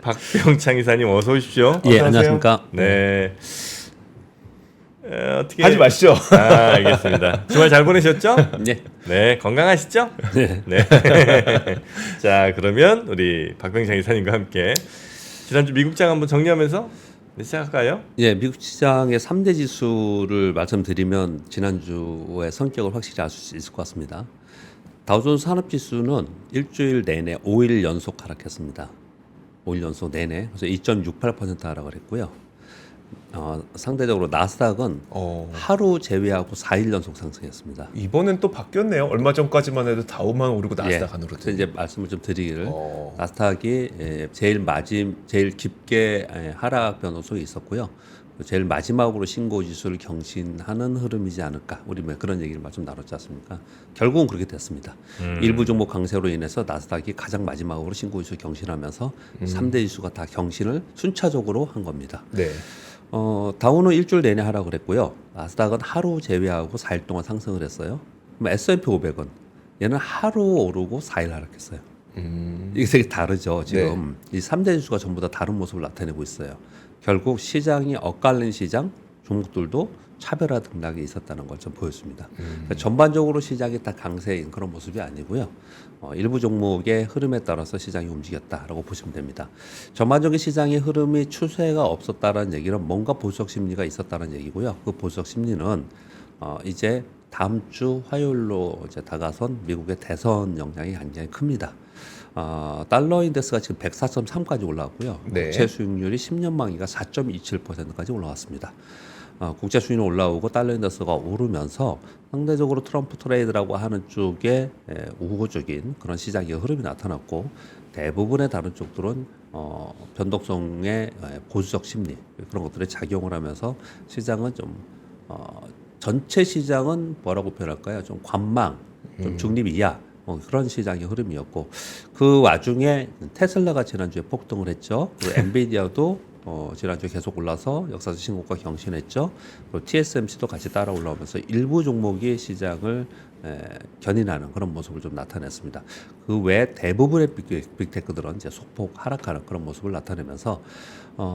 박병창 이사님 어서 오십시오. 예, 안녕하십니까. 네. 어떻게 하지 마시죠. 알겠습니다. 주말 잘 보내셨죠? 네. 네, 건강하시죠? 네. 네. 자, 그러면 우리 박병창 이사님과 함께 지난주 미국장 한번 정리하면서 시작할까요? 예, 미국 시장의 3대 지수를 말씀드리면 지난주의 성격을 확실히 알 수 있을 것 같습니다. 다우존스 산업지수는 일주일 내내 5일 연속 하락했습니다. 5일 연속 내내. 그래서 2.68% 하락을 했고요. 상대적으로 나스닥은 하루 제외하고 4일 연속 상승했습니다. 이번엔 또 바뀌었네요. 얼마 전까지만 해도 다우만 오르고 나스닥 안 그래서 오르더니. 이제 말씀을 좀 드리기를 나스닥이 제일 깊게 하락 변동성이 있었고요. 제일 마지막으로 신고 지수를 경신하는 흐름이지 않을까. 우리 뭐 그런 얘기를 좀 나눴지 않습니까? 결국은 그렇게 됐습니다. 일부 종목 강세로 인해서 나스닥이 가장 마지막으로 신고 지수를 경신하면서 3대 지수가 다 경신을 순차적으로 한 겁니다. 네. 다우는 일주일 내내 하락을 했고요. 나스닥은 하루 제외하고 4일 동안 상승을 했어요. 그럼 S&P 500은 얘는 하루 오르고 4일 하락했어요. 이게 되게 다르죠. 지금 이 3대 지수가 전부 다 다른 모습을 나타내고 있어요. 결국 시장이 엇갈린 시장 종목들도 차별화 등락이 있었다는 걸 좀 보였습니다. 그러니까 전반적으로 시장이 다 강세인 그런 모습이 아니고요. 일부 종목의 흐름에 따라서 시장이 움직였다라고 보시면 됩니다. 전반적인 시장의 흐름이 추세가 없었다는 얘기는 뭔가 보수적 심리가 있었다는 얘기고요. 그 보수적 심리는 이제 다음 주 화요일로 이제 다가선 미국의 대선 영향이 굉장히 큽니다. 달러 인덱스가 지금 104.3까지 올라왔고요. 네. 국채 수익률이 10년 만기가 4.27%까지 올라왔습니다. 국제 수익률 올라오고 달러 인덱스가 오르면서 상대적으로 트럼프 트레이드라고 하는 쪽에 우호적인 그런 시장의 흐름이 나타났고 대부분의 다른 쪽들은 변동성의 보수적 심리 그런 것들에 작용을 하면서 시장은 좀 전체 시장은 뭐라고 표현할까요? 좀 관망, 좀 중립 이하 그런 시장의 흐름이었고 그 와중에 테슬라가 지난주에 폭등을 했죠. 그리고 엔비디아도 지난주에 계속 올라서 역사적 신고가 경신했죠. 그리고 TSMC도 같이 따라 올라오면서 일부 종목이 시장을 견인하는 그런 모습을 좀 나타냈습니다. 그 외 대부분의 빅테크들은 이제 소폭 하락하는 그런 모습을 나타내면서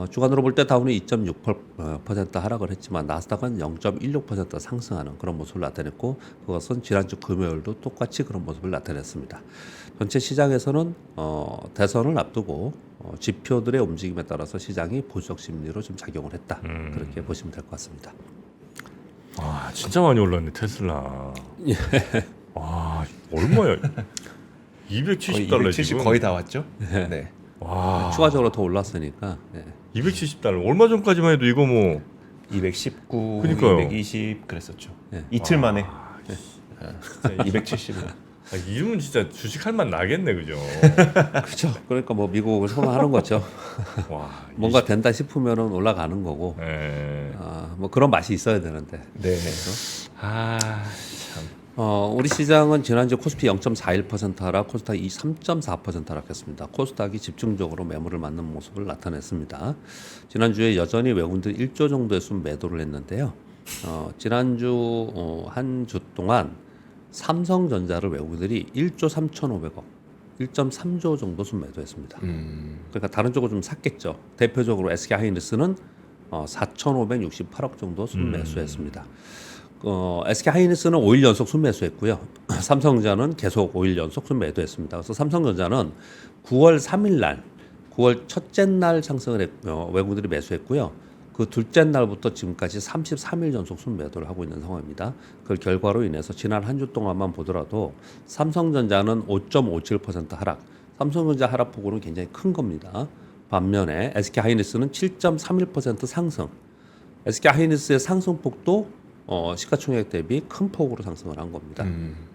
주간으로 볼 때 다우는 2.68% 하락을 했지만 나스닥은 0.16% 상승하는 그런 모습을 나타냈고 그것은 지난주 금요일도 똑같이 그런 모습을 나타냈습니다. 전체 시장에서는 대선을 앞두고 지표들의 움직임에 따라서 시장이 보수적 심리로 좀 작용을 했다. 그렇게 보시면 될 것 같습니다. 와, 진짜 많이 올랐네 테슬라. 와, 얼마야? 270달러 270 지금. 거의 다 왔죠? 네. 와, 추가적으로 더 올랐으니까. 270달러. 얼마 전까지만 해도 이거 뭐 219, 그러니까요. 220 그랬었죠. 네. 이틀 만에 진짜 270. 이름은 진짜 주식할 맛 나겠네, 그죠? 그렇죠. 그러니까 뭐 미국을 선호하는 거죠. 와, 뭔가 된다 싶으면은 올라가는 거고. 예. 뭐 그런 맛이 있어야 되는데. 네. 아, 참. 우리 시장은 지난주 코스피 0.41% 하락, 코스닥이 3.4% 하락했습니다. 코스닥이 집중적으로 매물을 맞는 모습을 나타냈습니다. 지난주에 여전히 외국인들 1조 정도의 순 매도를 했는데요. 지난주 한 주 동안 삼성전자를 외국인들이 1조 3,500억, 1.3조 정도 순 매도했습니다. 그러니까 다른 쪽을 좀 샀겠죠. 대표적으로 SK하이닉스는 4,568억 정도 순 매수했습니다. SK하이닉스는 5일 연속 순매수했고요. 삼성전자는 계속 5일 연속 순매도했습니다. 그래서 삼성전자는 9월 3일 날, 9월 첫째 날 상승을 외국인들이 매수했고요. 그 둘째 날부터 지금까지 33일 연속 순매도를 하고 있는 상황입니다. 그 결과로 인해서 지난 한 주 동안만 보더라도 삼성전자는 5.57% 하락, 삼성전자 하락폭으로는 굉장히 큰 겁니다. 반면에 SK하이닉스는 7.31% 상승, SK하이닉스의 상승폭도 시가총액 대비 큰 폭으로 상승을 한 겁니다.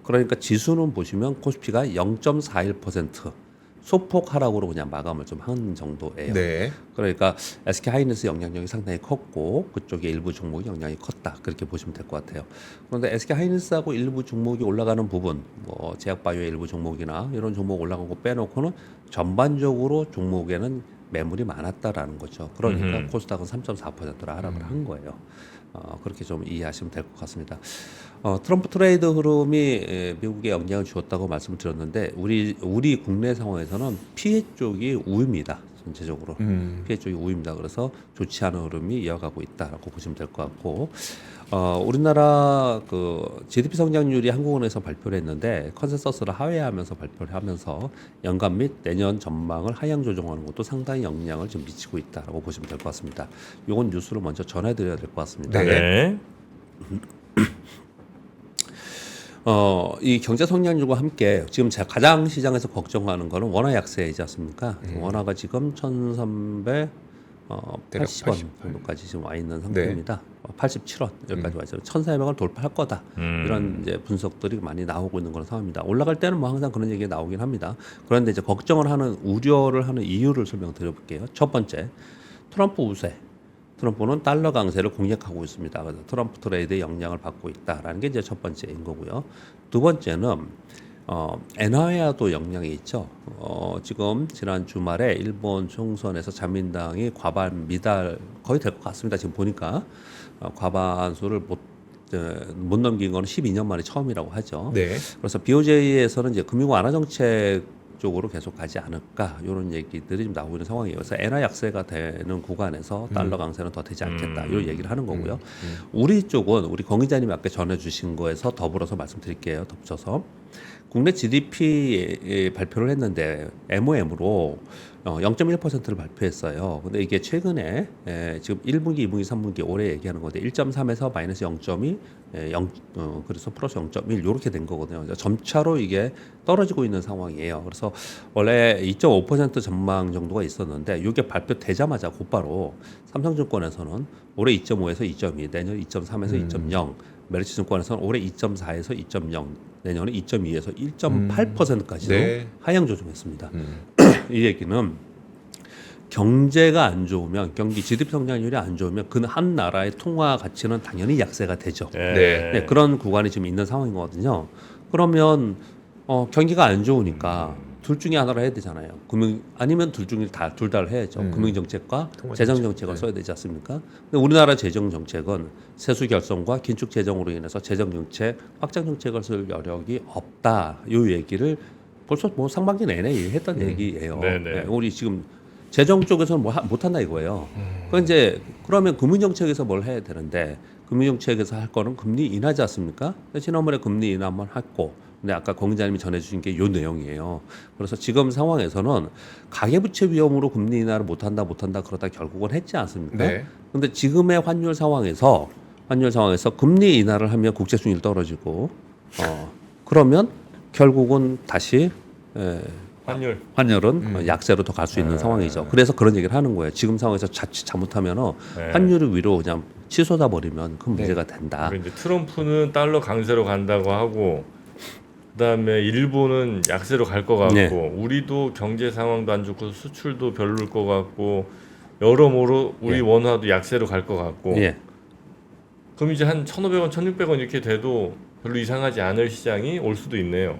그러니까 지수는 보시면 코스피가 0.41% 소폭 하락으로 그냥 마감을 좀 한 정도예요. 네. 그러니까 SK하이닉스 영향력이 상당히 컸고 그쪽에 일부 종목이 영향이 컸다 그렇게 보시면 될 것 같아요. 그런데 SK하이닉스하고 일부 종목이 올라가는 부분, 뭐 제약바이오의 일부 종목이나 이런 종목 올라간 거 빼놓고는 전반적으로 종목에는 매물이 많았다라는 거죠. 그러니까 코스닥은 3.4%로 하락을 한 거예요. 그렇게 좀 이해하시면 될 것 같습니다. 트럼프 트레이드 흐름이 미국에 영향을 주었다고 말씀을 드렸는데 우리 국내 상황에서는 피해 쪽이 우위입니다. 전체적으로 피해 쪽이 우위입니다. 그래서 좋지 않은 흐름이 이어가고 있다라고 보시면 될 것 같고, 우리나라 그 GDP 성장률이 한국은행에서 발표를 했는데 컨센서스를 하회하면서 발표를 하면서 연간 및 내년 전망을 하향 조정하는 것도 상당히 영향을 좀 미치고 있다라고 보시면 될 것 같습니다. 이건 뉴스를 먼저 전해드려야 될 것 같습니다. 네. 이 경제 성장률과 함께 지금 제가 가장 시장에서 걱정하는 거는 원화 약세이지 않습니까? 원화가 지금 1,380원 정도까지 지금 와 있는 상태입니다. 87원 여기까지 와 있어요. 1,400원 돌파할 거다. 이런 이제 분석들이 많이 나오고 있는 그런 상황입니다. 올라갈 때는 뭐 항상 그런 얘기가 나오긴 합니다. 그런데 이제 걱정을 하는 우려를 하는 이유를 설명드려 볼게요. 첫 번째, 트럼프 우세. 트럼프는 달러 강세를 공략하고 있습니다. 그래서 트럼프 트레이드의 영향을 받고 있다라는 게 이제 첫 번째인 거고요. 두 번째는 엔화에도 영향이 있죠. 지금 지난 주말에 일본 총선에서 자민당이 과반 미달 거의 될 것 같습니다. 지금 보니까 과반수를 못 넘긴 거는 12년 만에 처음이라고 하죠. 네. 그래서 BOJ에서는 이제 금융 완화 정책 쪽으로 계속 가지 않을까 이런 얘기들이 좀 나오고 있는 상황이에요. 그래서 엔화 약세가 되는 구간에서 달러 강세는 더 되지 않겠다 이런 얘기를 하는 거고요. 우리 쪽은 우리 권 기자님이 아까 전해주신 거에서 더불어서 말씀드릴게요. 덧붙여서 국내 GDP 발표를 했는데 MOM으로 0.1%를 발표했어요. 근데 이게 최근에 지금 1분기, 2분기, 3분기 올해 얘기하는 건데 1.3에서 마이너스 0.2, 그래서 플러스 0.1 이렇게 된 거거든요. 점차로 이게 떨어지고 있는 상황이에요. 그래서 원래 2.5% 전망 정도가 있었는데 이게 발표되자마자 곧바로 삼성증권에서는 올해 2.5에서 2.2, 내년 2.3에서 2.0, 메리츠증권에서는 올해 2.4에서 2.0, 내년에 2.2에서 1.8%까지도 네. 하향 조정했습니다. 이 얘기는 경제가 안 좋으면 경기 GDP 성장률이 안 좋으면 그 한 나라의 통화 가치는 당연히 약세가 되죠. 네. 네, 그런 구간이 지금 있는 상황이거든요. 그러면 경기가 안 좋으니까 둘 중에 하나를 해야 되잖아요. 아니면 둘 중에 둘 다를 해야죠. 금융 정책과 재정 정책을 써야 되지 않습니까? 근데 우리나라 재정 정책은 세수 결손과 긴축 재정으로 인해서 재정 정책, 확장 정책을 쓸 여력이 없다. 이 얘기를 벌써 뭐 상반기 내내 얘기했던 얘기예요. 네, 우리 지금 재정 쪽에서는 못한다 이거예요. 그러면 금융 정책에서 뭘 해야 되는데 금융 정책에서 할 거는 금리 인하지 않습니까? 지난번에 금리 인하 한번 했고. 근데 아까 권 기자님이 전해주신 게 요 내용이에요. 그래서 지금 상황에서는 가계부채 위험으로 금리 인하를 못한다 그러다 결국은 했지 않습니까? 네. 근데 지금의 환율 상황에서 금리 인하를 하면 국제 수익률 떨어지고 그러면 결국은 다시 환율은 약세로 더 갈 수 있는 상황이죠. 그래서 그런 얘기를 하는 거예요. 지금 상황에서 자칫 잘못하면 환율을 위로 그냥 치솟아 버리면 큰 문제가 된다. 이제 트럼프는 달러 강세로 간다고 하고 그다음에 일본은 약세로 갈 것 같고 우리도 경제 상황도 안 좋고 수출도 별로일 것 같고 여러모로 우리 원화도 약세로 갈 것 같고 그럼 이제 한 1,500원, 1,600원 이렇게 돼도 별로 이상하지 않을 시장이 올 수도 있네요.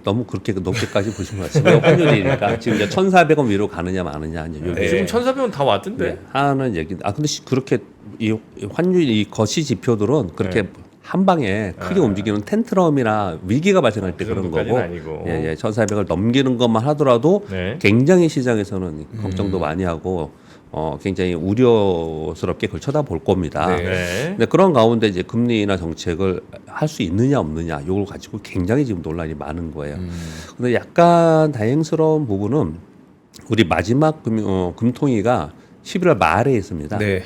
너무 그렇게 높게까지 보신 것 같습니다. 환율이니까 지금 이제 1,400원 위로 가느냐 마느냐 지금 1,400원 다 왔던데. 하는 얘기. 근데 그렇게 이 환율 이 거시 지표들은 그렇게 한 방에 크게 움직이는 텐트럼이나 위기가 발생할 때 그런 거고, 아니고. 1,400을 넘기는 것만 하더라도 굉장히 시장에서는 걱정도 많이 하고 굉장히 우려스럽게 그걸 쳐다볼 겁니다. 근데 그런 가운데 이제 금리 인하 정책을 할 수 있느냐 없느냐 이걸 가지고 굉장히 지금 논란이 많은 거예요. 근데 약간 다행스러운 부분은 우리 마지막 금통위가 11월 말에 있습니다. 네.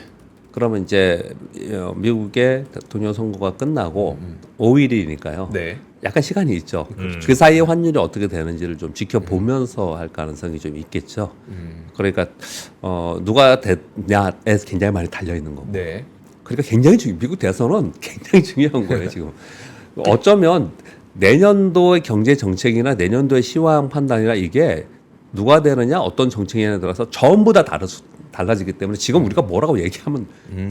그러면 이제 미국의 대통령 선거가 끝나고 5일이니까요. 네. 약간 시간이 있죠. 그 사이에 환율이 어떻게 되는지를 좀 지켜보면서 할 가능성이 좀 있겠죠. 그러니까 누가 됐냐에 굉장히 많이 달려 있는 거고. 네. 그러니까 굉장히 미국 대선은 굉장히 중요한 거예요 지금. 어쩌면 내년도의 경제 정책이나 내년도의 시황 판단이나 이게 누가 되느냐 어떤 정책에 들어서 전부 다 달라지기 때문에 지금 우리가 뭐라고 얘기하면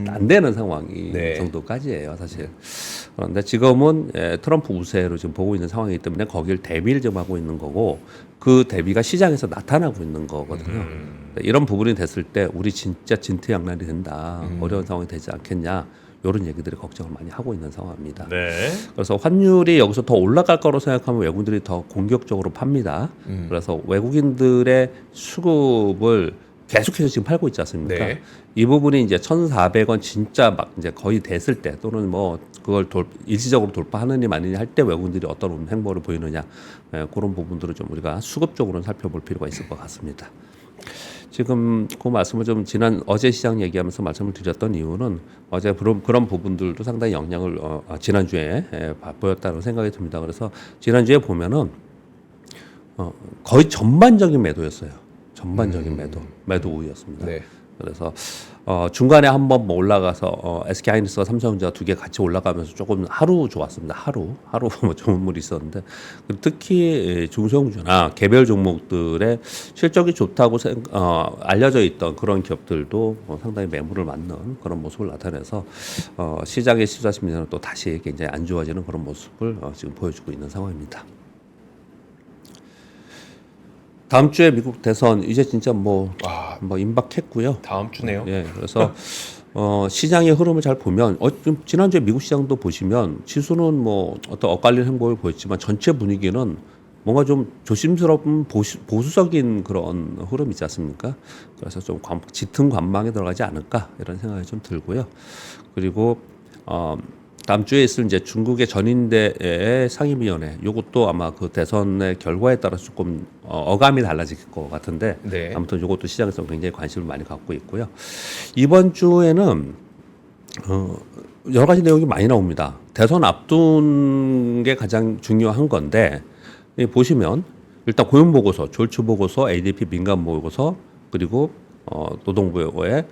안 되는 상황이 정도까지예요 사실. 그런데 지금은 트럼프 우세로 지금 보고 있는 상황이기 때문에 거기를 대비를 좀 하고 있는 거고 그 대비가 시장에서 나타나고 있는 거거든요. 이런 부분이 됐을 때 우리 진짜 진퇴양난이 된다 어려운 상황이 되지 않겠냐 이런 얘기들이 걱정을 많이 하고 있는 상황입니다. 네. 그래서 환율이 여기서 더 올라갈 거로 생각하면 외국인들이 더 공격적으로 팝니다. 그래서 외국인들의 수급을 계속해서 지금 팔고 있지 않습니까? 네. 이 부분이 이제 1,400원 진짜 막 이제 거의 됐을 때 또는 뭐 그걸 일시적으로 돌파하느니 마느니 할 때 외국인들이 어떤 행보를 보이느냐 그런 부분들을 좀 우리가 수급적으로는 살펴볼 필요가 있을 것 같습니다. 지금 그 말씀을 좀 어제 시장 얘기하면서 말씀을 드렸던 이유는 어제 그런 부분들도 상당히 영향을 지난주에 보였다고 생각이 듭니다. 그래서 지난주에 보면은 거의 전반적인 매도였어요. 전반적인 매도 우위였습니다. 네. 그래서 중간에 한번 뭐 올라가서 SK 하이닉스와 삼성전자 두 개 같이 올라가면서 조금 하루 좋았습니다. 하루 뭐 좋은 물이 있었는데 특히 중소형주나 개별 종목들의 실적이 좋다고 알려져 있던 그런 기업들도 상당히 매물을 맞는 그런 모습을 나타내서 시장의 시장 심리는 또 다시 굉장히 안 좋아지는 그런 모습을 지금 보여주고 있는 상황입니다. 다음 주에 미국 대선 이제 진짜 뭐 임박했고요. 다음 주네요. 예, 그래서 시장의 흐름을 잘 보면 좀 지난주에 미국 시장도 보시면 지수는 뭐 어떤 엇갈리는 행보를 보였지만 전체 분위기는 뭔가 좀 조심스러운 보수적인 그런 흐름 있지 않습니까? 그래서 좀 짙은 관망에 들어가지 않을까 이런 생각이 좀 들고요. 그리고 다음 주에 있을 이제 중국의 전인대의 상임위원회, 이것도 아마 그 대선의 결과에 따라서 조금 어감이 달라질 것 같은데, 네. 아무튼 이것도 시장에서 굉장히 관심을 많이 갖고 있고요. 이번 주에는 여러 가지 내용이 많이 나옵니다. 대선 앞둔 게 가장 중요한 건데, 보시면 일단 고용 보고서, 졸츠 보고서, ADP 민감 보고서, 그리고 노동부의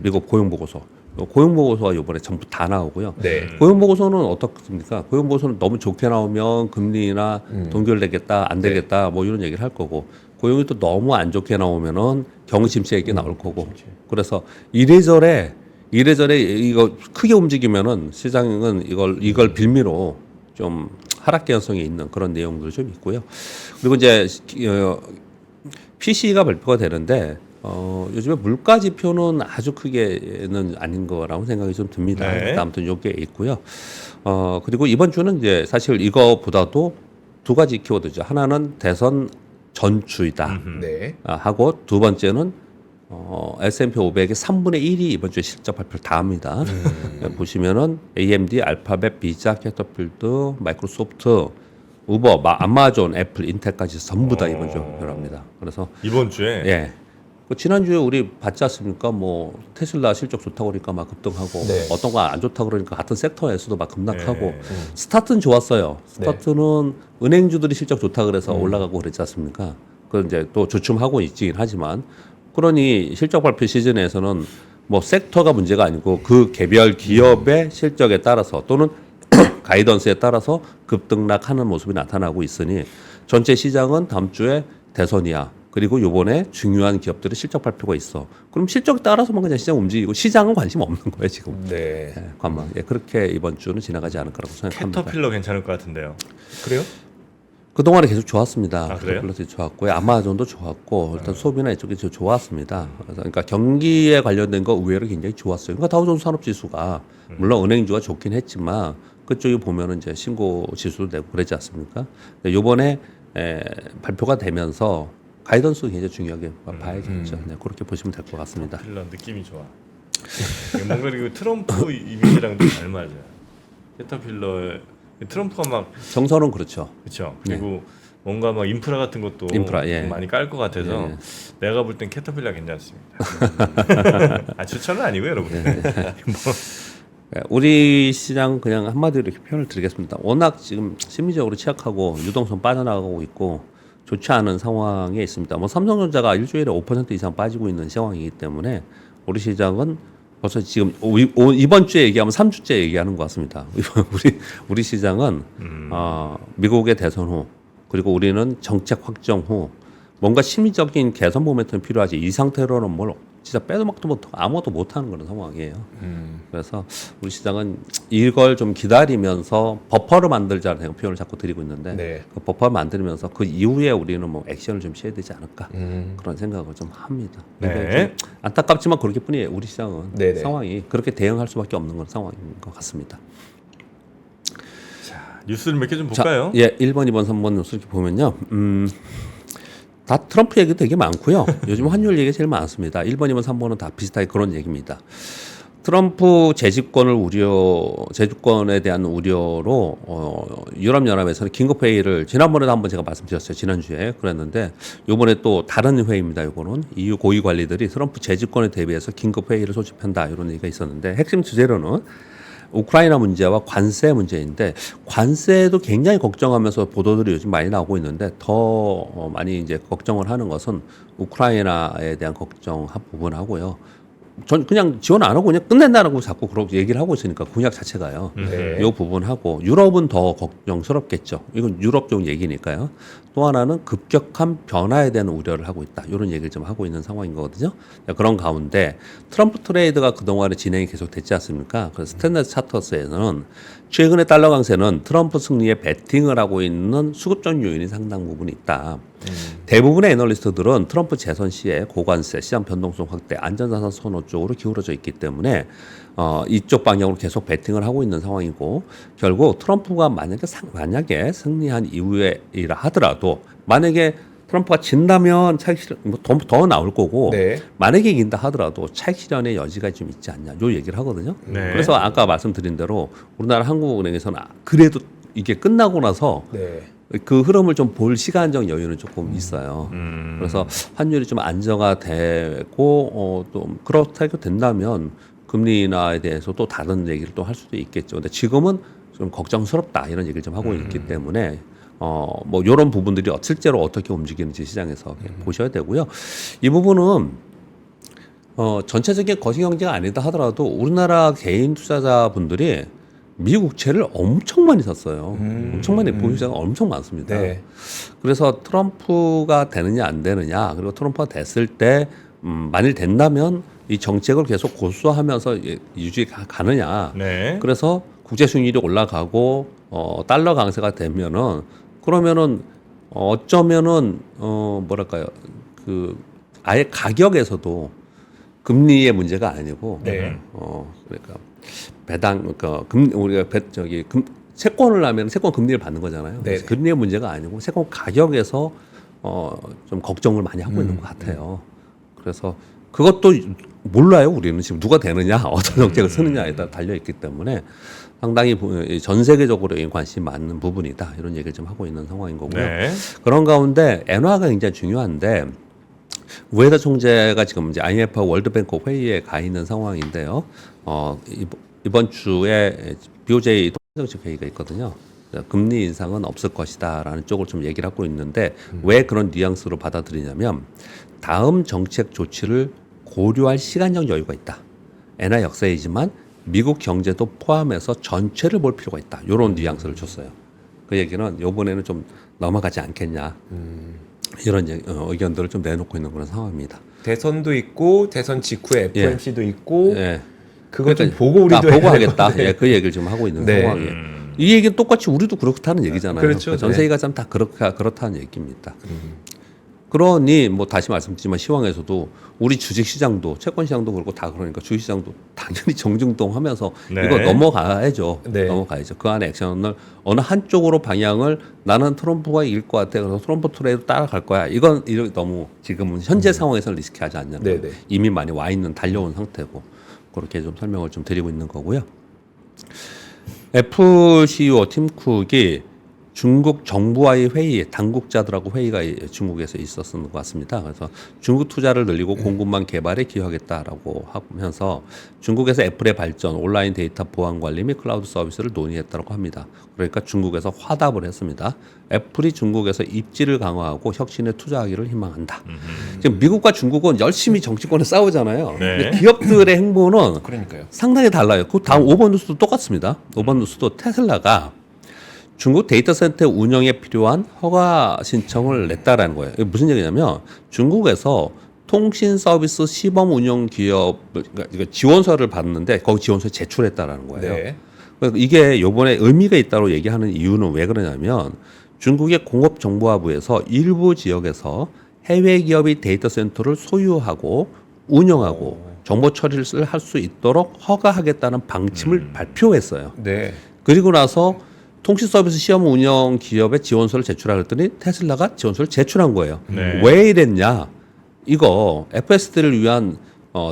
미국 고용 보고서. 고용 보고서가 이번에 전부 다 나오고요. 네. 고용 보고서는 어떻습니까? 고용 보고서는 너무 좋게 나오면 금리나 동결되겠다, 안 되겠다, 뭐 이런 얘기를 할 거고, 고용이 또 너무 안 좋게 나오면은 경심세 얘기 나올 거고. 그래서 이래저래 이거 크게 움직이면은 시장은 이걸 빌미로 좀 하락 개연성이 있는 그런 내용들이 좀 있고요. 그리고 이제 PC가 발표가 되는데. 요즘에 물가 지표는 아주 크게는 아닌 거라고 생각이 좀 듭니다. 네. 아무튼 요게 있고요. 그리고 이번 주는 이제 사실 이거보다도 두 가지 키워드죠. 하나는 대선 전주이다. 네. 하고 두 번째는 S&P 500의 3분의 1이 이번 주에 실적 발표를 다 합니다. 보시면은 AMD, 알파벳, 비자, 캐터필드, 마이크로소프트, 우버, 아마존, 애플, 인텔까지 전부 다 이번 주에 발표를 합니다. 그래서 이번 주에 예. 지난주에 우리 봤지 않습니까? 뭐 테슬라 실적 좋다고 그러니까 막 급등하고 네. 어떤 거 안 좋다고 그러니까 같은 섹터에서도 막 급락하고 네. 스타트는 좋았어요. 스타트는 은행주들이 실적 좋다 그래서 올라가고 그랬지 않습니까? 그 이제 또 주춤하고 있긴 하지만 그러니 실적 발표 시즌에서는 뭐 섹터가 문제가 아니고 그 개별 기업의 실적에 따라서 또는 가이던스에 따라서 급등락하는 모습이 나타나고 있으니 전체 시장은 다음 주에 대선이야. 그리고 요번에 중요한 기업들의 실적 발표가 있어. 그럼 실적에 따라서만 그냥 시장 움직이고 시장은 관심 없는 거예요 지금. 네. 예, 관망. 예, 그렇게 이번 주는 지나가지 않을 거라고 생각합니다. 캐터필러 괜찮을 것 같은데요. 그래요? 그 동안에 계속 좋았습니다. 아, 그래요? 캐터필러도 좋았고요. 아마존도 좋았고 일단 소비나 이쪽이 좀 좋았습니다. 그러니까 경기에 관련된 거 의외로 굉장히 좋았어요. 그러니까 다우존스 산업지수가 물론 은행주가 좋긴 했지만 그쪽에 보면은 이제 신고 지수도 내고 그러지 않습니까? 근데 요번에 발표가 되면서 가이던스 굉장히 중요하게 봐야겠죠. 네, 그렇게 보시면 될 것 같습니다. 필러 느낌이 좋아. 뭔가 그리고 트럼프 이미지랑도 잘 맞아요. 캐터필러의 트럼프가 막 정서는 그렇죠. 그렇죠. 그리고 뭔가 막 인프라 같은 것도 인프라, 예. 많이 깔 것 같아서 예. 내가 볼 땐 캐터필러 괜찮습니다. 추천은 아니고요, 여러분. 우리 시장 그냥 한마디로 이렇게 표현을 드리겠습니다. 워낙 지금 심리적으로 취약하고 유동성 빠져나가고 있고 좋지 않은 상황에 있습니다. 뭐 삼성전자가 일주일에 5% 이상 빠지고 있는 상황이기 때문에 우리 시장은 벌써 지금 이번 주에 얘기하면 3주째 얘기하는 것 같습니다. 우리 시장은 미국의 대선 후 그리고 우리는 정책 확정 후 뭔가 심리적인 개선 모멘텀이 필요하지 이 상태로는 뭘 진짜 빼도 막도 못하고 아무것도 못하는 그런 상황이에요. 그래서 우리 시장은 이걸 좀 기다리면서 버퍼를 만들자는 표현을 자꾸 드리고 있는데 네. 그 버퍼를 만들면서 그 이후에 우리는 뭐 액션을 좀 취해야 되지 않을까 그런 생각을 좀 합니다. 네. 좀 안타깝지만 그렇게 뿐이에요. 우리 시장은 네네. 상황이 그렇게 대응할 수밖에 없는 그런 상황인 것 같습니다. 뉴스를 몇 개 좀 볼까요? 예, 1번, 2번, 3번 뉴스 이렇게 보면요. 다 트럼프 얘기 되게 많고요. 요즘 환율 얘기 제일 많습니다. 1번, 2번, 3번은 다 비슷하게 그런 얘기입니다. 트럼프 재집권에 대한 우려로 유럽연합에서는 긴급회의를 지난번에도 한번 제가 말씀드렸어요. 지난주에 그랬는데 이번에 또 다른 회의입니다. 이거는 EU 고위 관리들이 트럼프 재집권에 대비해서 긴급회의를 소집한다 이런 얘기가 있었는데 핵심 주제로는 우크라이나 문제와 관세 문제인데 관세도 굉장히 걱정하면서 보도들이 요즘 많이 나오고 있는데 더 많이 이제 걱정을 하는 것은 우크라이나에 대한 걱정 한 부분하고요. 전 그냥 지원 안 하고 그냥 끝낸다라고 자꾸 그렇게 얘기를 하고 있으니까 공약 자체가요. 네. 이 부분하고 유럽은 더 걱정스럽겠죠. 이건 유럽적 얘기니까요. 또 하나는 급격한 변화에 대한 우려를 하고 있다. 이런 얘기를 좀 하고 있는 상황인 거거든요. 그런 가운데 트럼프 트레이드가 그동안에 진행이 계속 됐지 않습니까? 그래서 스탠다드 차터스에서는 최근의 달러 강세는 트럼프 승리에 베팅을 하고 있는 수급적 요인이 상당 부분 있다. 대부분의 애널리스트들은 트럼프 재선 시에 고관세, 시장 변동성 확대, 안전자산 선호 쪽으로 기울어져 있기 때문에 이쪽 방향으로 계속 베팅을 하고 있는 상황이고 결국 트럼프가 만약에 승리한 이후에이라 하더라도 만약에 트럼프가 진다면 차익 실현 더 나올 거고 네. 만약에 이긴다 하더라도 차익 실현의 여지가 좀 있지 않냐 요 얘기를 하거든요. 네. 그래서 아까 말씀드린 대로 우리나라 한국은행에서는 그래도 이게 끝나고 나서 네. 그 흐름을 좀 볼 시간적 여유는 조금 있어요. 그래서 환율이 좀 안정화되고 또 그렇다고 된다면 금리 인하에 대해서 또 다른 얘기를 또 할 수도 있겠죠. 근데 지금은 좀 걱정스럽다 이런 얘기를 좀 하고 있기 때문에 뭐 이런 부분들이 실제로 어떻게 움직이는지 시장에서 보셔야 되고요. 이 부분은 전체적인 거시경제가 아니다 하더라도 우리나라 개인 투자자분들이 미국 국채를 엄청 많이 샀어요. 엄청 많이 보유자가 엄청 많습니다. 네. 그래서 트럼프가 되느냐 안 되느냐 그리고 트럼프가 됐을 때 만일 된다면 이 정책을 계속 고수하면서 유지 가느냐. 네. 그래서 국제 수익률이 올라가고 달러 강세가 되면은 그러면은 어쩌면은 뭐랄까요 그 아예 가격에서도 금리의 문제가 아니고 네. 그러니까 배당 그러니까 우리가 채권을 하면 채권 금리를 받는 거잖아요. 그래서 금리의 문제가 아니고 채권 가격에서 좀 걱정을 많이 하고 있는 것 같아요. 그래서 그것도 몰라요. 우리는 지금 누가 되느냐, 어떤 정책을 쓰느냐에 따라 달려 있기 때문에 상당히 전 세계적으로 관심이 많은 부분이다. 이런 얘기를 좀 하고 있는 상황인 거고요. 네. 그런 가운데 엔화가 굉장히 중요한데 우에다 총재가 지금 이제 IMF와 월드뱅크 회의에 가 있는 상황인데요. 이번 주에 BOJ 통화정책 회의가 있거든요. 금리 인상은 없을 것이다라는 쪽을 좀 얘기를 하고 있는데 왜 그런 뉘앙스로 받아들이냐면 다음 정책 조치를 고려할 시간적 여유가 있다. 엔화 역사이지만 미국 경제도 포함해서 전체를 볼 필요가 있다. 이런 뉘앙스를 줬어요. 그 얘기는 이번에는 좀 넘어가지 않겠냐. 이런 의견들을 좀 내놓고 있는 그런 상황입니다. 대선도 있고 대선 직후에 FOMC도 있고 예. 그거 좀 그러니까 보고 우리도 보고 해야 하겠다. 되는데. 예, 그 얘기를 좀 하고 있는 네. 상황이에요. 이 얘기는 똑같이 우리도 그렇다는 얘기잖아요. 그렇죠. 전 네. 세계가 참 다 그렇다는 얘기입니다. 그러니 뭐 다시 말씀드리지만 시황에서도 우리 주식 시장도 채권 시장도 그렇고 다 그러니까 주식 시장도 당연히 정중동하면서 네. 이거 넘어가야죠. 네. 넘어가야죠. 그 안에 액션을 어느 한쪽으로 방향을 나는 트럼프가 이길 것 같아. 그래서 트럼프 트레이드 따라갈 거야. 이건 너무 지금은 현재 상황에서는 리스키하지 않냐는 네, 거예요. 네. 이미 많이 와 있는 달려온 상태고 그렇게 좀 설명을 좀 드리고 있는 거고요. 애플 CEO 팀 쿡이 중국 정부와의 회의, 당국자들하고 회의가 중국에서 있었던 것 같습니다. 그래서 중국 투자를 늘리고 공급망 개발에 기여하겠다라고 하면서 중국에서 애플의 발전, 온라인 데이터 보안 관리 및 클라우드 서비스를 논의했다고 합니다. 그러니까 중국에서 화답을 했습니다. 애플이 중국에서 입지를 강화하고 혁신에 투자하기를 희망한다. 지금 미국과 중국은 열심히 정치권에 싸우잖아요. 네. 근데 기업들의 행보는 그러니까요. 상당히 달라요. 그 다음 5번 뉴스도 똑같습니다. 5번 뉴스도 테슬라가 중국 데이터 센터 운영에 필요한 허가 신청을 냈다라는 거예요. 이게 무슨 얘기냐면 중국에서 통신 서비스 시범 운영 기업 그러니까 지원서를 받는데 거기 지원서에 제출했다라는 거예요. 네. 그러니까 이게 이번에 의미가 있다고 얘기하는 이유는 왜 그러냐면 중국의 공업정보화부에서 일부 지역에서 해외 기업이 데이터 센터를 소유하고 운영하고 정보 처리를 할 수 있도록 허가하겠다는 방침을 발표했어요. 네. 그리고 나서 통신 서비스 시험 운영 기업에 지원서를 제출하라 했더니 테슬라가 지원서를 제출한 거예요. 네. 왜 이랬냐? 이거 FSD를 위한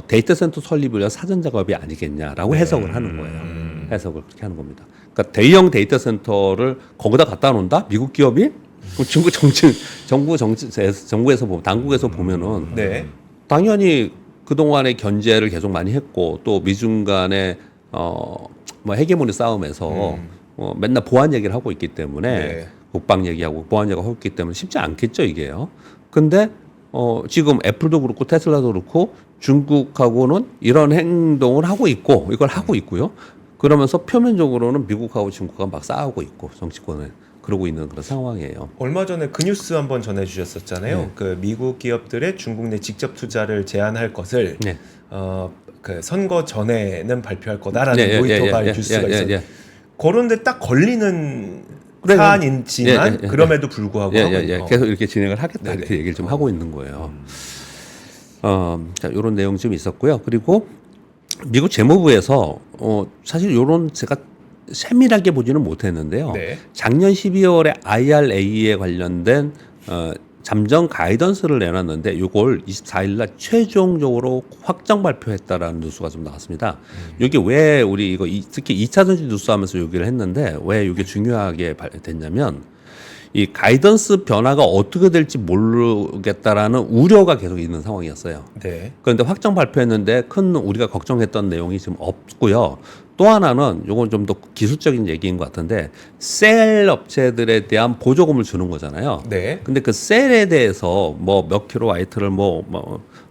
데이터 센터 설립을 위한 사전 작업이 아니겠냐라고 해석을 하는 거예요. 해석을 그렇게 하는 겁니다. 그러니까 대형 데이터 센터를 거기다 갖다 놓는다? 미국 기업이? 그럼 중국 정부에서 보면 당국에서 보면은 네. 당연히 그동안의 견제를 계속 많이 했고 또 미중 간의 뭐 헤게모니 싸움에서 맨날 보안 얘기를 하고 있기 때문에 네. 국방 얘기하고 보안 얘기하고 있기 때문에 쉽지 않겠죠 이게요. 근데 지금 애플도 그렇고 테슬라도 그렇고 중국하고는 이런 행동을 하고 있고 이걸 하고 있고요. 그러면서 표면적으로는 미국하고 중국과 막 싸우고 있고 정치권을 그러고 있는 그런 상황이에요. 얼마 전에 그 뉴스 한번 전해주셨었잖아요. 네. 그 미국 기업들의 중국 내 직접 투자를 제한할 것을 네. 그 선거 전에는 발표할 거다라는 모니터발 뉴스가 있었는데 그런데 딱 걸리는 그래요. 사안이지만 그럼에도 불구하고 계속 이렇게 진행을 하겠다 네네. 이렇게 얘기를 좀 하고 있는 거예요. 자, 이런 내용 좀 있었고요. 그리고 미국 재무부에서 사실 이런 제가 세밀하게 보지는 못했는데요. 네. 작년 12월에 IRA에 관련된 잠정 가이던스를 내놨는데 이걸 24일 날 최종적으로 확정 발표했다라는 뉴스가 좀 나왔습니다. 이게 왜 우리 이거 특히 2차 전지 뉴스 하면서 얘기를 했는데 왜 이게 중요하게 됐냐면 이 가이던스 변화가 어떻게 될지 모르겠다라는 우려가 계속 있는 상황이었어요. 네. 그런데 확정 발표했는데 큰 우리가 걱정했던 내용이 지금 없고요. 또 하나는 요건 좀 더 기술적인 얘기인 것 같은데 셀 업체들에 대한 보조금을 주는 거잖아요. 네. 근데 그 셀에 대해서 뭐 몇 킬로 와이트를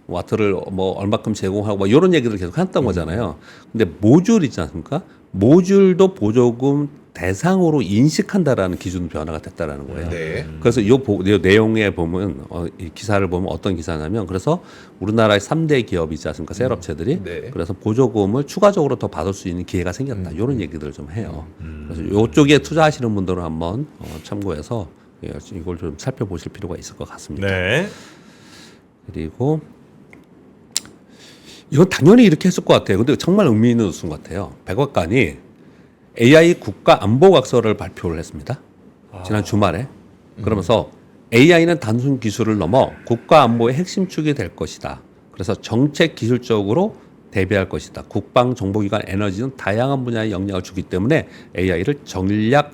와트를 뭐 얼마큼 제공하고 뭐 이런 얘기를 계속 했던 거잖아요. 근데 모듈 있지 않습니까? 모듈도 보조금 대상으로 인식한다라는 기준 변화가 됐다라는 거예요. 네. 그래서 이 내용에 보면 이 기사를 보면 어떤 기사냐면 그래서 우리나라의 3대 기업이지 않습니까? 셀업체들이 네. 그래서 보조금을 추가적으로 더 받을 수 있는 기회가 생겼다. 이런 얘기들을 좀 해요. 그래서 이쪽에 투자하시는 분들은 한번 참고해서 이걸 좀 살펴보실 필요가 있을 것 같습니다. 네. 그리고 이건 당연히 이렇게 했을 것 같아요. 근데 정말 의미 있는 뉴스인 것 같아요. 백악관이 AI 국가 안보각서를 발표를 했습니다. 지난 주말에. 그러면서 AI는 단순 기술을 넘어 국가 안보의 핵심 축이 될 것이다. 그래서 정책 기술적으로 대비할 것이다. 국방, 정보기관, 에너지는 다양한 분야에 영향을 주기 때문에 AI를 전략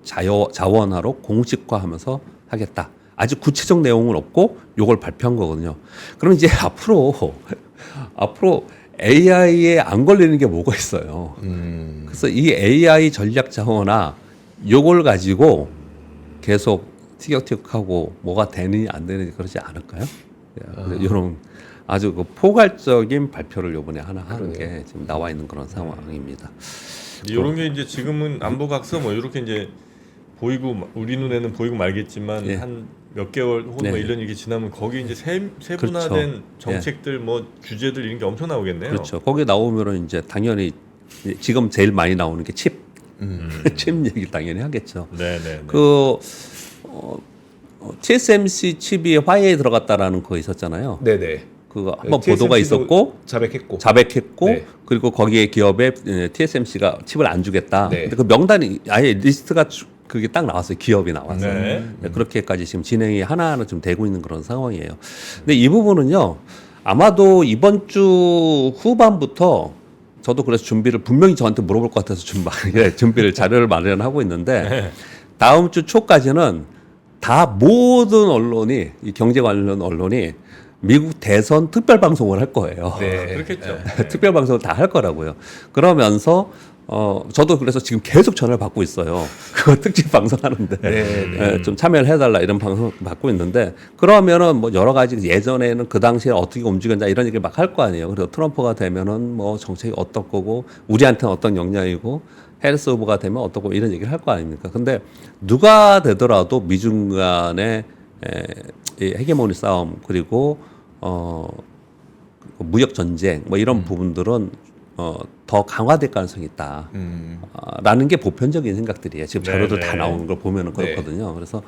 자원화로 공식화하면서 하겠다. 아직 구체적 내용은 없고 이걸 발표한 거거든요. 그럼 이제 앞으로 AI에 안 걸리는 게 뭐가 있어요. 그래서 이 AI 전략 자원화 요걸 가지고 계속 티격태격하고 뭐가 되느냐 안 되느냐 그러지 않을까요? 이런 아주 그 포괄적인 발표를 이번에 하나 하는 게 지금 나와 있는 그런 상황입니다. 이런 게 이제 지금은 안보각서 뭐 이렇게 이제 보이고 우리 눈에는 보이고 말겠지만 한 몇 개월 혹은 뭐 1년 이렇게 지나면 거기 이제 세분화된 그렇죠. 정책들 뭐 규제들 이런 게 엄청 나오겠네요. 그렇죠. 거기 나오면은 이제 당연히 지금 제일 많이 나오는 게 칩, 칩 얘기 당연히 하겠죠. 네네. 그 TSMC 칩이 화웨이에 들어갔다라는 거 있었잖아요. 네네. 그거 한번 보도가 있었고 자백했고. 자백했고 네. 그리고 거기에 기업에 TSMC가 칩을 안 주겠다. 네. 근데 그 명단이 아예 리스트가 그게 딱 나왔어요. 기업이 나왔어요. 네. 그렇게까지 지금 진행이 하나하나 좀 되고 있는 그런 상황이에요. 근데 이 부분은요. 아마도 이번 주 후반부터 저도 그래서 준비를 분명히 저한테 물어볼 것 같아서 준비를 자료를 마련하고 있는데 다음 주 초까지는 다 모든 언론이 이 경제 관련 언론이 미국 대선 특별 방송을 할 거예요. 네. 그렇겠죠. 특별 방송을 다 할 거라고요. 그러면서 저도 그래서 지금 계속 전화를 받고 있어요. 그거 특집 방송하는데 네. 좀 참여를 해달라 이런 방송 받고 있는데 그러면은 뭐 여러 가지 예전에는 그 당시에 어떻게 움직였냐 이런 얘기를 막 할 거 아니에요. 그래서 트럼프가 되면은 뭐 정책이 어떨 거고 우리한테는 어떤 영향이고 해리스 후보가 되면 어떻고 이런 얘기를 할 거 아닙니까? 근데 누가 되더라도 미중 간의 이 헤게모니 싸움 그리고 무역 전쟁 뭐 이런 부분들은 더 강화될 가능성이 있다. 라는 게 보편적인 생각들이에요. 지금 자료들 다 나오는 걸 보면은 그렇거든요. 그래서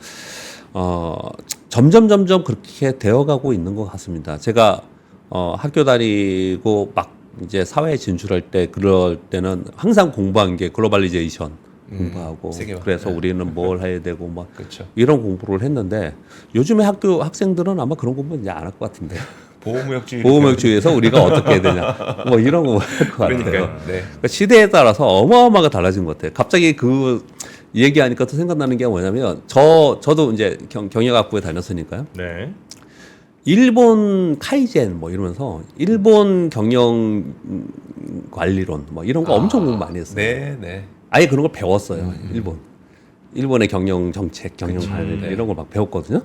점점 그렇게 되어가고 있는 것 같습니다. 제가 학교 다니고 막 이제 사회에 진출할 때 그럴 때는 항상 공부한 게 글로벌리제이션 공부하고 세계화. 그래서 우리는 뭘 해야 되고 막 그렇죠. 이런 공부를 했는데 요즘에 학교 학생들은 아마 그런 공부 이제 안 할 것 같은데 보호무역주의에서 우리가 어떻게 해야 되냐 뭐 이런 거 할 것 같아요. 그러니까요. 네. 그러니까 시대에 따라서 어마어마하게 달라진 것 같아요. 갑자기 그 얘기하니까 또 생각나는 게 뭐냐면 저도 이제 경영학부에 다녔으니까요. 네. 일본 카이젠 뭐 이러면서 일본 경영 관리론 뭐 이런 거 엄청 공부 많이 했어요. 네. 아예 그런 걸 배웠어요. 일본의 경영 정책, 경영 관리 이런 걸 막 배웠거든요.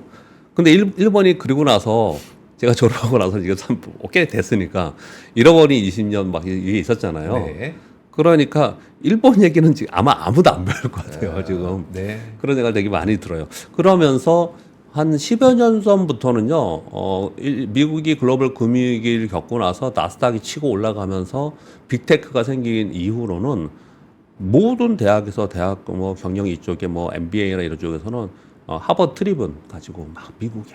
근데 일본이 그리고 나서 제가 졸업하고 나서 이거 참 꽤 됐으니까 잃어버린 20년 막 이게 있었잖아요. 네. 그러니까 일본 얘기는 지금 아마 아무도 안 배울 것 같아요. 지금 네. 그런 생각이 되게 많이 들어요. 그러면서 한 10여 년 전부터는요, 미국이 글로벌 금융위기를 겪고 나서 나스닥이 치고 올라가면서 빅테크가 생긴 이후로는 모든 대학에서 대학 뭐 경영 이쪽에 뭐 MBA나 이런 쪽에서는 하버드 트리븐 가지고 막 미국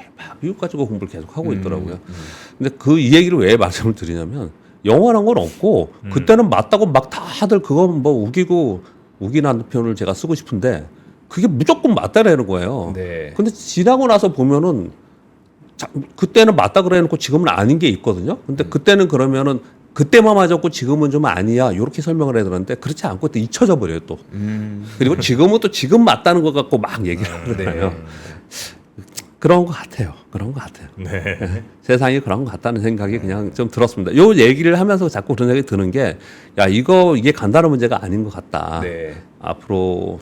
가지고 공부를 계속 하고 있더라고요. 근데 이 얘기를 왜 말씀을 드리냐면 영원한 건 없고 그때는 맞다고 막 다들 그거 뭐 우기는 표현을 제가 쓰고 싶은데 그게 무조건 맞다라는 거예요. 네. 근데 지나고 나서 보면은 그때는 맞다 그래 놓고 지금은 아닌 게 있거든요. 근데 그때는 그러면은 그때만 맞았고 지금은 좀 아니야. 이렇게 설명을 해야 되는데 그렇지 않고 또 잊혀져 버려요, 또. 그리고 지금은 또 지금 맞다는 것 갖고 막 얘기를 하잖아요. 그런 것 같아요. 네. 세상이 그런 것 같다는 생각이 그냥 좀 들었습니다. 요 얘기를 하면서 자꾸 그런 생각이 드는 게, 야, 이게 간단한 문제가 아닌 것 같다. 네. 앞으로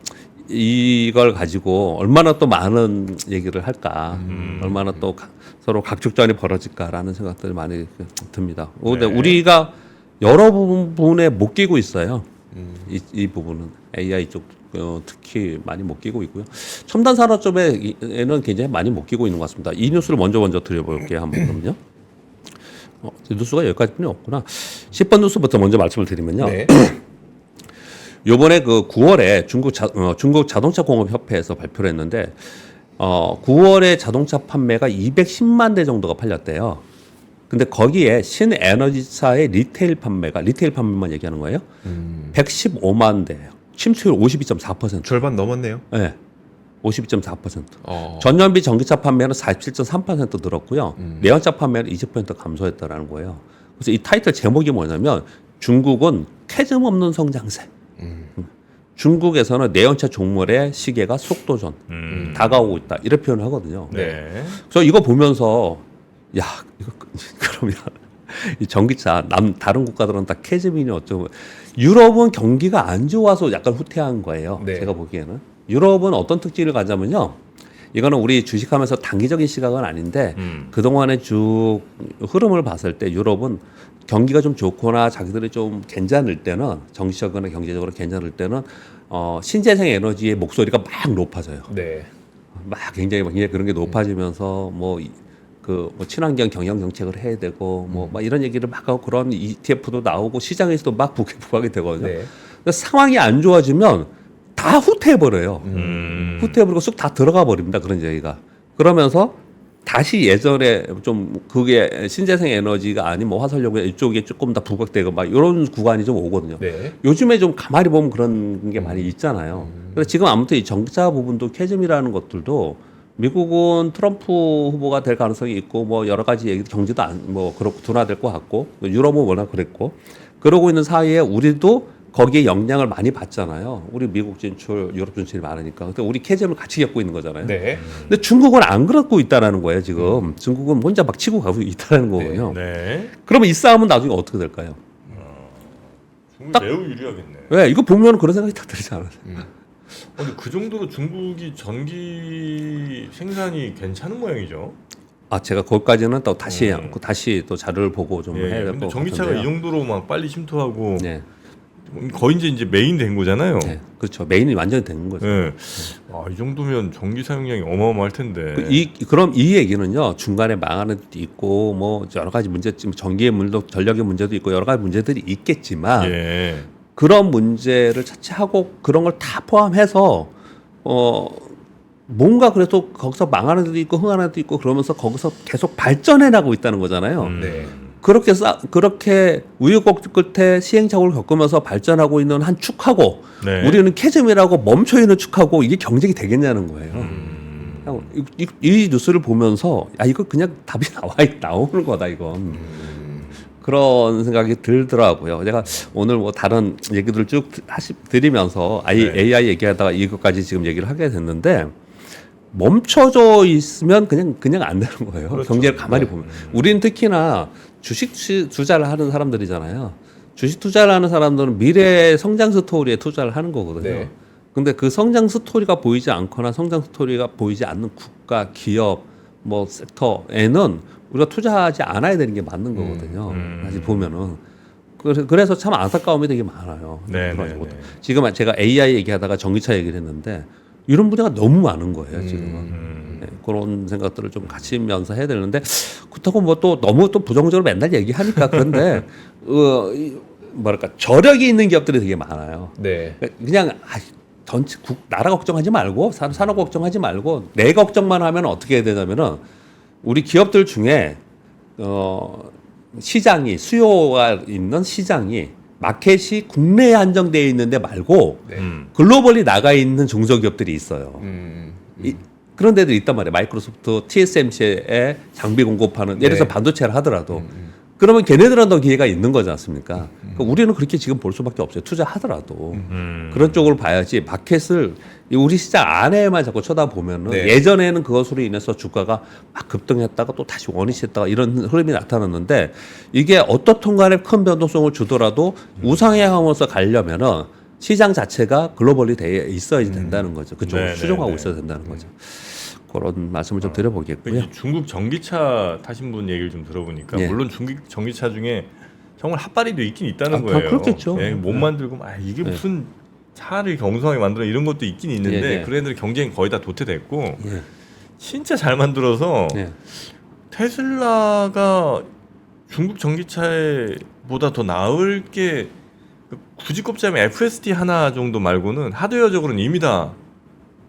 이걸 가지고 얼마나 또 많은 얘기를 할까, 얼마나 또 서로 각축전이 벌어질까라는 생각들이 많이 듭니다. 근데 우리가 여러 부분에 못 끼고 있어요. 이 부분은 AI 쪽 특히 많이 못 끼고 있고요. 첨단 산업 쪽에는 굉장히 많이 못 끼고 있는 것 같습니다. 이 뉴스를 먼저 드려볼게요. 한번 그럼요. 뉴스가 여기까지뿐이 없구나. 10번 뉴스부터 먼저 말씀을 드리면요. 네. 요번에 그 9월에 중국 자동차 공업 협회에서 발표를 했는데 9월에 자동차 판매가 210만 대 정도가 팔렸대요. 근데 거기에 신에너지사의 리테일 판매만 얘기하는 거예요. 115만 대예요. 침투율 52.4%. 절반 넘었네요. 네. 52.4%. 전년비 전기차 판매는 47.3% 늘었고요. 내연차 판매는 20% 감소했다라는 거예요. 그래서 이 타이틀 제목이 뭐냐면 중국은 캐즘 없는 성장세. 중국에서는 내연차 종말의 시계가 속도전 다가오고 있다. 이렇게 표현을 하거든요. 네. 그래서 이거 보면서 야 이거 그러면 이 전기차 다른 국가들은 다 캐즘이니 어쩌고 유럽은 경기가 안 좋아서 약간 후퇴한 거예요. 네. 제가 보기에는 유럽은 어떤 특징을 가자면요. 이거는 우리 주식하면서 단기적인 시각은 아닌데 그동안의 쭉 흐름을 봤을 때 유럽은 경기가 좀 좋거나 자기들이 좀 괜찮을 때는 정치적으로나 경제적으로 괜찮을 때는 신재생 에너지의 목소리가 막 높아져요. 네. 막 굉장히 그런 게 높아지면서 뭐 친환경 경영 정책을 해야 되고 막 이런 얘기를 막 하고 그런 ETF도 나오고 시장에서도 막 부각이 되거든요. 네. 근데 상황이 안 좋아지면 다 후퇴해버려요. 후퇴해버리고 쑥 다 들어가 버립니다. 그런 얘기가. 그러면서 다시 예전에 좀 그게 신재생 에너지가 아닌 뭐 화석연료 이쪽에 조금 더 부각되고 막 이런 구간이 좀 오거든요. 네. 요즘에 좀 가만히 보면 그런 게 많이 있잖아요. 그래서 지금 아무튼 이 전기차 부분도 캐즘이라는 것들도 미국은 트럼프 후보가 될 가능성이 있고 뭐 여러 가지 얘기 경제도 그렇고 둔화될 것 같고 유럽은 워낙 그랬고 그러고 있는 사이에 우리도 거기에 영향을 많이 받잖아요. 우리 미국 진출, 유럽 진출이 많으니까. 근데 우리 캐즘을 같이 겪고 있는 거잖아요. 네. 근데 중국은 안 그렇고 있다라는 거예요, 지금. 중국은 혼자 막 치고 가고 있다는 거군요. 네. 그러면 이 싸움은 나중에 어떻게 될까요? 중국 매우 유리하겠네. 왜? 이거 보면 그런 생각이 딱 들지 않아요? 근데 그 정도로 중국이 전기 생산이 괜찮은 모양이죠. 제가 거기까지는 또 다시 또 자료를 보고 좀 해야 될 근데 것 전기차가 같은데요. 이 정도로 막 빨리 침투하고 네. 거의 이제 메인 된 거잖아요. 네, 그렇죠. 메인이 완전히 되는 거죠. 네. 이 정도면 전기 사용량이 어마어마할 텐데. 그럼 이 얘기는요, 중간에 망하는 것도 있고 뭐 여러 가지 문제, 지금 전기의 문제도 전력의 문제도 있고 여러 가지 문제들이 있겠지만 예. 그런 문제를 차치하고 그런 걸 다 포함해서 뭔가 그래도 거기서 망하는 데도 있고 흥하는 데도 있고 그러면서 거기서 계속 발전해 나가고 있다는 거잖아요. 네. 그렇게 우여곡절 끝에 시행착오를 겪으면서 발전하고 있는 한 축하고 네. 우리는 캐즘이라고 멈춰 있는 축하고 이게 경쟁이 되겠냐는 거예요. 그냥 이 뉴스를 보면서 이거 그냥 답이 나오는 거다 이건. 그런 생각이 들더라고요. 제가 오늘 뭐 다른 얘기들을 쭉 드리면서 AI 얘기하다가 이것까지 지금 얘기를 하게 됐는데 멈춰져 있으면 그냥 안 되는 거예요. 그렇죠. 경제를 가만히 보면. 우리는 특히나 주식 투자를 하는 사람들이잖아요. 주식 투자를 하는 사람들은 미래 성장 스토리에 투자를 하는 거거든요. 네. 근데 그 성장 스토리가 보이지 않거나 성장 스토리가 보이지 않는 국가, 기업, 뭐 섹터에는 우리가 투자하지 않아야 되는 게 맞는 거거든요. 사실 보면은. 그래서 참 안타까움이 되게 많아요. 네, 그래가지고 네, 네. 지금 제가 AI 얘기하다가 전기차 얘기를 했는데 이런 분야가 너무 많은 거예요, 지금은. 네, 그런 생각들을 좀 갖추면서 해야 되는데 그렇다고 뭐 또 너무 또 부정적으로 맨날 얘기하니까 그런데 뭐랄까 저력이 있는 기업들이 되게 많아요. 네. 그냥 전체 나라 걱정하지 말고 산업 걱정하지 말고 내 걱정만 하면 어떻게 해야 되냐면은 우리 기업들 중에 시장이 수요가 있는 시장이 마켓이 국내에 한정되어 있는데 말고 네. 글로벌리 나가 있는 중소기업들이 있어요. 그런 데들이 있단 말이에요. 마이크로소프트, TSMC에 장비 공급하는 예를 들어서 네. 반도체를 하더라도 그러면 걔네들은 더 기회가 있는 거지 않습니까? 그러니까 우리는 그렇게 지금 볼 수밖에 없어요. 투자하더라도 그런 쪽으로 봐야지 마켓을 우리 시장 안에만 자꾸 쳐다보면은 네. 예전에는 그것으로 인해서 주가가 막 급등했다가 또 다시 원위치했다가 이런 흐름이 나타났는데 이게 어떻든 간에 큰 변동성을 주더라도 우상향하면서 가려면은 시장 자체가 글로벌리 돼 있어야 된다는 거죠. 그쪽으로 네, 수정하고 네, 있어야 된다는 거죠. 그런 말씀을 좀 드려보겠고요. 이 중국 전기차 타신 분 얘기를 좀 들어보니까 예. 물론 중국 전기차 중에 정말 핫바리도 있긴 있다는 아, 거예요. 그렇겠죠. 예, 못 만들고 이게 무슨 차를 경성하게 만들어 이런 것도 있긴 있는데 예, 예. 그런 애들 경쟁이 거의 다 도태됐고 예. 진짜 잘 만들어서 예. 테슬라가 중국 전기차보다 더 나을 게 굳이 꼽자면 FSD 하나 정도 말고는 하드웨어적으로는 이미 다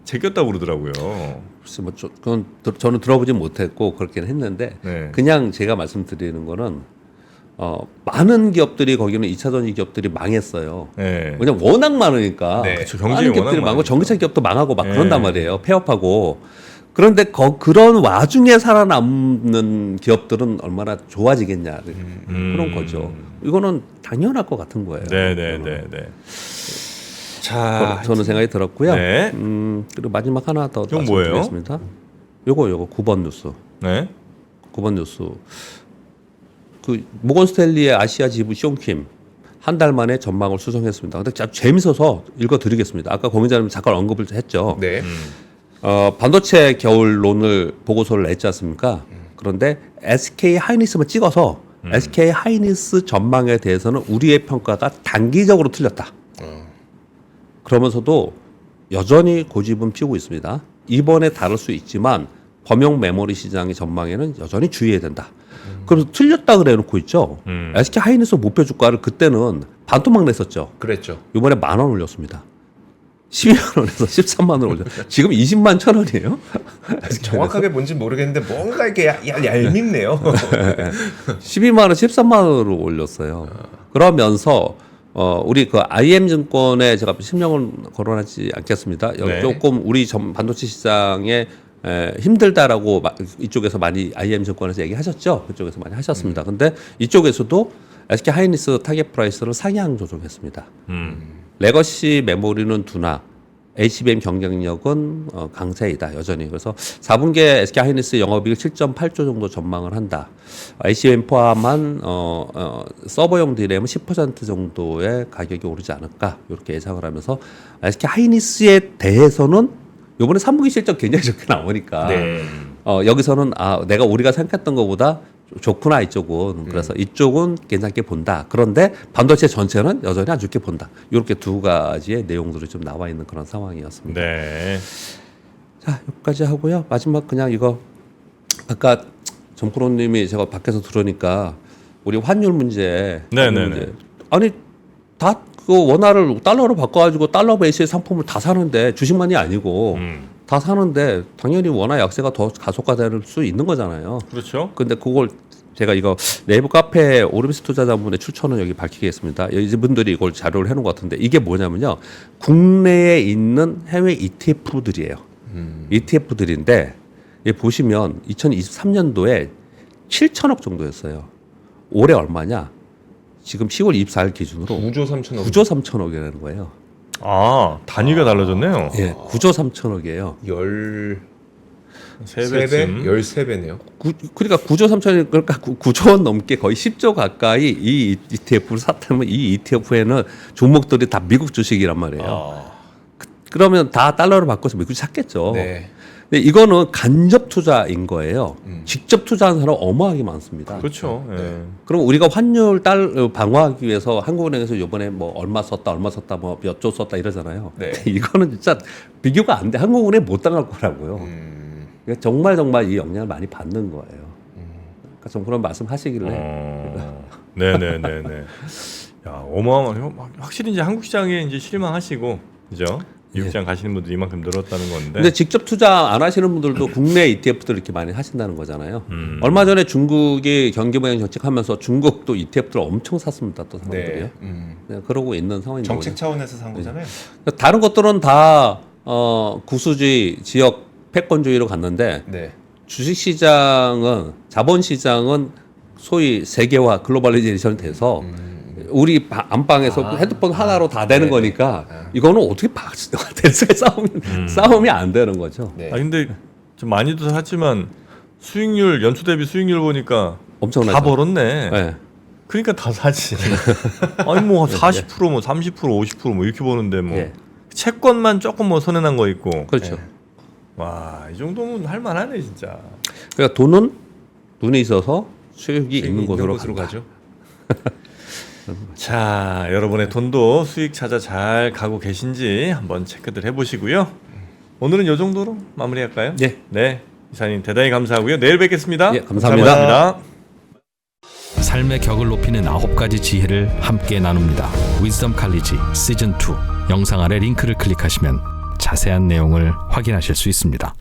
제꼈다고 그러더라고요. 글쎄 뭐 그건 저는 들어보진 못했고 그렇긴 했는데 네. 그냥 제가 말씀드리는 거는 많은 기업들이 거기는 2차 전지 기업들이 망했어요. 네. 왜냐면 워낙 많으니까 네. 그쵸, 경쟁이 많은 기업들이 워낙 많고 많으니까. 전기차 기업도 망하고 막 네. 그런단 말이에요. 폐업하고 그런데 그런 와중에 살아남는 기업들은 얼마나 좋아지겠냐 그런 거죠. 이거는 당연할 것 같은 거예요. 네네네네. 자, 저는 생각이 들었고요. 네. 그리고 마지막 하나 더 이건 뭐예요? 말씀드리겠습니다. 요거 9번 뉴스. 네. 9번 뉴스. 그 모건 스탠리의 아시아 지부 쇼킴 한 달 만에 전망을 수정했습니다. 근데 아주 재밌어서 읽어드리겠습니다. 아까 고민자님 잠깐 언급을 했죠. 네. 반도체 겨울론을 보고서를 냈지 않습니까? 그런데 SK 하이닉스만 찍어서 SK 하이닉스 전망에 대해서는 우리의 평가가 단기적으로 틀렸다. 그러면서도 여전히 고집은 피우고 있습니다. 이번에 다를 수 있지만 범용 메모리 시장의 전망에는 여전히 주의해야 된다. 그래서 틀렸다 그래 놓고 있죠. SK 하이닉스 목표 주가를 그때는 반토막 냈었죠. 그랬죠. 이번에 10,000원 올렸습니다. 12만 원에서 13만 원 올려. 지금 20만 1,000원이에요. 정확하게 뭔지 모르겠는데 뭔가 이렇게 얄밉네요. 12만 원, 13만 원으로 올렸어요. 그러면서 우리 그 IM증권에 제가 실명을 거론하지 않겠습니다. 네. 조금 우리 반도체 시장에 힘들다라고 이쪽에서 많이 IM증권에서 얘기하셨죠. 그쪽에서 많이 하셨습니다. 근데 이쪽에서도 SK 하이닉스 타겟 프라이스를 상향 조정했습니다. 레거시 메모리는 둔화, HBM 경쟁력은 강세이다 여전히. 그래서 4분기에 SK 하이닉스 영업이익 7.8조 정도 전망을 한다. HBM 포함한 서버용 디램은 10% 정도의 가격이 오르지 않을까 이렇게 예상을 하면서 SK 하이닉스에 대해서는 이번에 3분기 실적 굉장히 좋게 나오니까 네. 여기서는 우리가 생각했던 것보다 좋구나 이쪽은. 그래서 이쪽은 괜찮게 본다. 그런데 반도체 전체는 여전히 안 좋게 본다. 이렇게 두 가지의 내용들이 좀 나와 있는 그런 상황이었습니다. 네. 자, 여기까지 하고요. 마지막 그냥 이거 아까 정프로님이 제가 밖에서 들으니까 우리 환율 문제. 네네네. 아니 다 그 원화를 달러로 바꿔가지고 달러 베이스의 상품을 다 사는데 주식만이 아니고 다 사는데 당연히 원화 약세가 더 가속화될 수 있는 거잖아요. 그렇죠. 근데 그걸 제가 이거 네이버 카페 오르비스 투자자분의 추천은 여기 밝히겠습니다. 이분들이 이걸 자료를 해놓은 것 같은데 이게 뭐냐면요. 국내에 있는 해외 ETF들이에요. ETF들인데 보시면 2023년도에 7천억 정도였어요. 올해 얼마냐? 지금 10월 24일 기준으로 9조 3천억. 9조 3천억이라는 거예요. 아, 단위가 달라졌네요. 예, 9조 3천억이에요. 13배쯤. 13배네요. 그러니까 9조 3천억, 그러니까 9조 원 넘게 거의 10조 가까이 이 ETF를 샀다면 이 ETF에는 종목들이 다 미국 주식이란 말이에요. 아. 그러면 다 달러로 바꿔서 미국 샀겠죠. 네. 근데 이거는 간접 투자인 거예요. 직접 투자하는 사람 어마하게 많습니다. 그렇죠. 예. 그럼 우리가 환율 방어하기 위해서 한국은행에서 이번에 뭐 얼마 썼다 뭐 몇 조 썼다 이러잖아요. 네. 이거는 진짜 비교가 안 돼. 한국은행 못 당할 거라고요. 그러니까 정말 이 영향을 많이 받는 거예요. 그러니까 좀 그런 말씀하시길래. 네네네네. 야, 어마어마. 확실히 이제 한국 시장에 이제 실망하시고, 그죠? 미국 시장 가시는 분들이 이만큼 늘었다는 건데. 근데 직접 투자 안 하시는 분들도 국내 ETF들 이렇게 많이 하신다는 거잖아요. 얼마 전에 중국이 경기 부양 정책하면서 중국도 ETF들 엄청 샀습니다. 또 사람들이요. 네, 그러고 있는 상황인 거죠. 정책 차원에서 산 거잖아요. 다른 것들은 다 구수주의, 지역 패권주의로 갔는데 네. 주식시장은 자본시장은 소위 세계화 글로벌리제이션 돼서 우리 안방에서 헤드폰 하나로 다 되는 거니까 이거는 어떻게 될 수가 싸움이 안 되는 거죠. 네. 아 근데 좀 많이도 샀지만 수익률 연초 대비 수익률 보니까 엄청나죠. 다 벌었네. 네. 그러니까 다 사지. 아니 뭐 40% 뭐 30% 50% 뭐 이렇게 버는데 뭐 예. 채권만 조금 뭐 손해 난 거 있고. 그렇죠. 네. 와, 이 정도면 할 만하네 진짜. 그러니까 돈은 눈에 있어서 수익이 있는 곳으로 가죠. 자, 여러분의 돈도 수익 찾아 잘 가고 계신지 한번 체크들 해보시고요. 오늘은 이 정도로 마무리할까요? 예. 네, 이사님 대단히 감사하고요. 내일 뵙겠습니다. 예, 감사합니다. 감사합니다. 삶의 격을 높이는 9가지 지혜를 함께 나눕니다. 위즈덤 칼리지 시즌 2 영상 아래 링크를 클릭하시면 자세한 내용을 확인하실 수 있습니다.